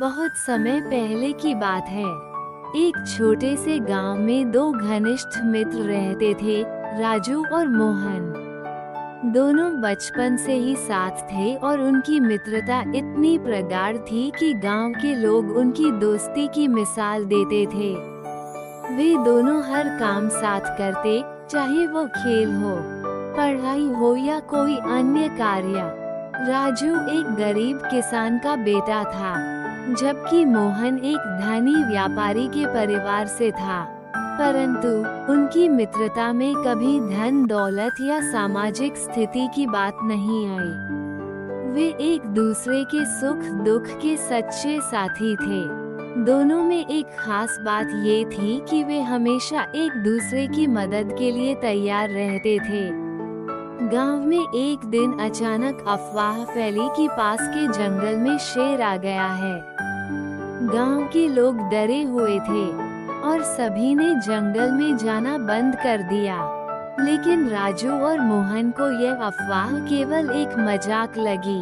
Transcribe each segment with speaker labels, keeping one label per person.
Speaker 1: बहुत समय पहले की बात है। एक छोटे से गांव में दो घनिष्ठ मित्र रहते थे, राजू और मोहन। दोनों बचपन से ही साथ थे और उनकी मित्रता इतनी प्रगाढ़ थी कि गांव के लोग उनकी दोस्ती की मिसाल देते थे। वे दोनों हर काम साथ करते, चाहे वो खेल हो, पढ़ाई हो या कोई अन्य कार्य। राजू एक गरीब किसान का बेटा था, जबकि मोहन एक धनी व्यापारी के परिवार से था। परंतु उनकी मित्रता में कभी धन दौलत या सामाजिक स्थिति की बात नहीं आई। वे एक दूसरे के सुख दुख के सच्चे साथी थे। दोनों में एक खास बात ये थी कि वे हमेशा एक दूसरे की मदद के लिए तैयार रहते थे। गांव में एक दिन अचानक अफवाह फैली कि पास के जंगल में शेर आ गया है। गांव के लोग डरे हुए थे और सभी ने जंगल में जाना बंद कर दिया। लेकिन राजू और मोहन को यह अफवाह केवल एक मजाक लगी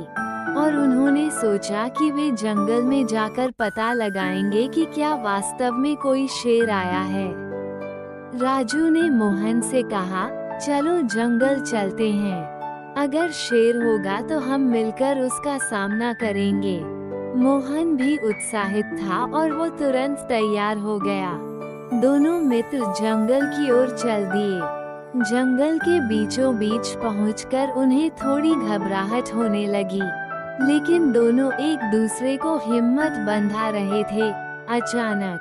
Speaker 1: और उन्होंने सोचा कि वे जंगल में जाकर पता लगाएंगे कि क्या वास्तव में कोई शेर आया है। राजू ने मोहन से कहा, चलो जंगल चलते हैं। अगर शेर होगा तो हम मिलकर उसका सामना करेंगे। मोहन भी उत्साहित था और वो तुरंत तैयार हो गया। दोनों मित्र जंगल की ओर चल दिए। जंगल के बीचों बीच पहुंचकर उन्हें थोड़ी घबराहट होने लगी, लेकिन दोनों एक दूसरे को हिम्मत बंधा रहे थे। अचानक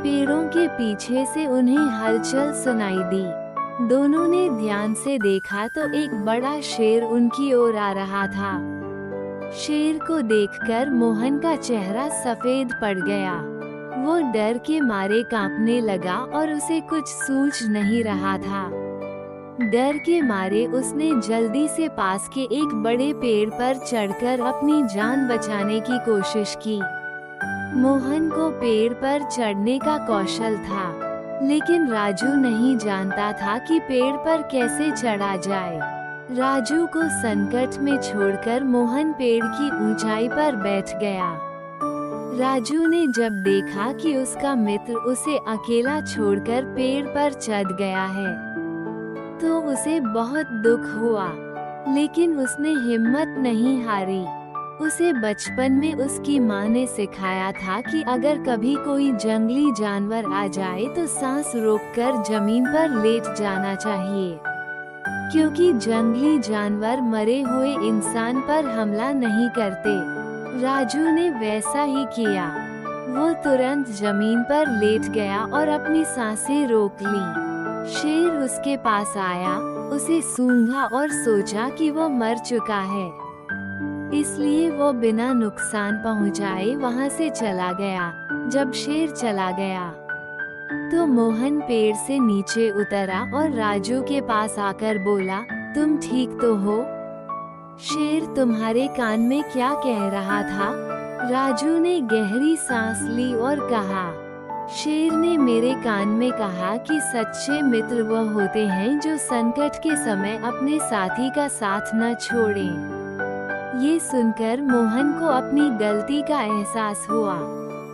Speaker 1: पेड़ों के पीछे से उन्हें हलचल सुनाई दी। दोनों ने ध्यान से देखा तो एक बड़ा शेर उनकी ओर आ रहा था। शेर को देखकर मोहन का चेहरा सफेद पड़ गया। वो डर के मारे कांपने लगा और उसे कुछ सूझ नहीं रहा था। डर के मारे उसने जल्दी से पास के एक बड़े पेड़ पर चढ़कर अपनी जान बचाने की कोशिश की। मोहन को पेड़ पर चढ़ने का कौशल था, लेकिन राजू नहीं जानता था कि पेड़ पर कैसे चढ़ा जाए। राजू को संकट में छोड़कर मोहन पेड़ की ऊंचाई पर बैठ गया। राजू ने जब देखा कि उसका मित्र उसे अकेला छोड़कर पेड़ पर चढ़ गया है, तो उसे बहुत दुख हुआ, लेकिन उसने हिम्मत नहीं हारी। उसे बचपन में उसकी माँ ने सिखाया था कि अगर कभी कोई जंगली जानवर आ जाए तो सांस रोककर जमीन पर लेट जाना चाहिए, क्योंकि जंगली जानवर मरे हुए इंसान पर हमला नहीं करते। राजू ने वैसा ही किया। वो तुरंत जमीन पर लेट गया और अपनी सांसें रोक ली। शेर उसके पास आया, उसे सूंघा और सोचा कि वो मर चुका है, इसलिए वो बिना नुकसान पहुंचाए वहां से चला गया। जब शेर चला गया तो मोहन पेड़ से नीचे उतरा और राजू के पास आकर बोला, तुम ठीक तो हो? शेर तुम्हारे कान में क्या कह रहा था? राजू ने गहरी सांस ली और कहा, शेर ने मेरे कान में कहा कि सच्चे मित्र वह होते हैं जो संकट के समय अपने साथी का साथ न छोड़ें। ये सुनकर मोहन को अपनी गलती का एहसास हुआ।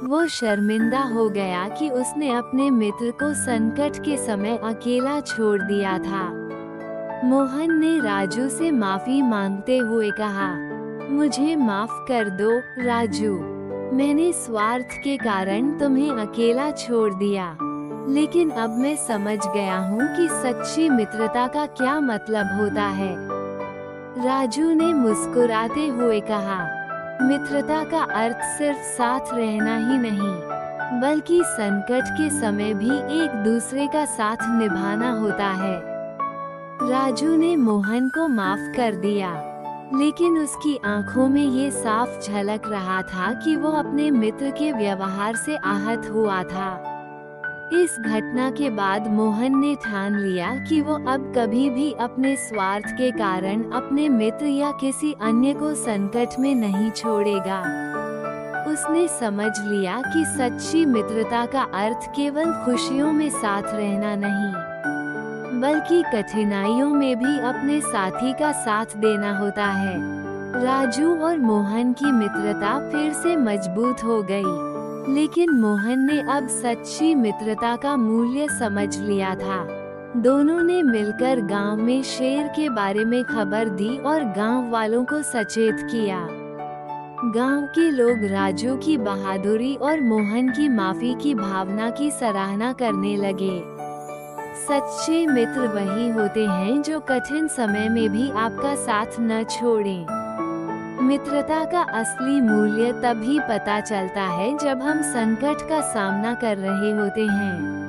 Speaker 1: वो शर्मिंदा हो गया कि उसने अपने मित्र को संकट के समय अकेला छोड़ दिया था। मोहन ने राजू से माफी मांगते हुए कहा, मुझे माफ कर दो राजू, मैंने स्वार्थ के कारण तुम्हें अकेला छोड़ दिया, लेकिन अब मैं समझ गया हूँ कि सच्ची मित्रता का क्या मतलब होता है। राजू ने मुस्कुराते हुए कहा, मित्रता का अर्थ सिर्फ साथ रहना ही नहीं, बल्कि संकट के समय भी एक दूसरे का साथ निभाना होता है। राजू ने मोहन को माफ कर दिया, लेकिन उसकी आंखों में ये साफ झलक रहा था कि वो अपने मित्र के व्यवहार से आहत हुआ था। इस घटना के बाद मोहन ने ठान लिया कि वो अब कभी भी अपने स्वार्थ के कारण अपने मित्र या किसी अन्य को संकट में नहीं छोड़ेगा। उसने समझ लिया कि सच्ची मित्रता का अर्थ केवल खुशियों में साथ रहना नहीं, बल्कि कठिनाइयों में भी अपने साथी का साथ देना होता है। राजू और मोहन की मित्रता फिर से मजबूत हो गई, लेकिन मोहन ने अब सच्ची मित्रता का मूल्य समझ लिया था। दोनों ने मिलकर गांव में शेर के बारे में खबर दी और गांव वालों को सचेत किया। गांव के लोग राजू की बहादुरी और मोहन की माफी की भावना की सराहना करने लगे। सच्चे मित्र वही होते हैं जो कठिन समय में भी आपका साथ न छोड़ें। मित्रता का असली मूल्य तभी पता चलता है जब हम संकट का सामना कर रहे होते हैं।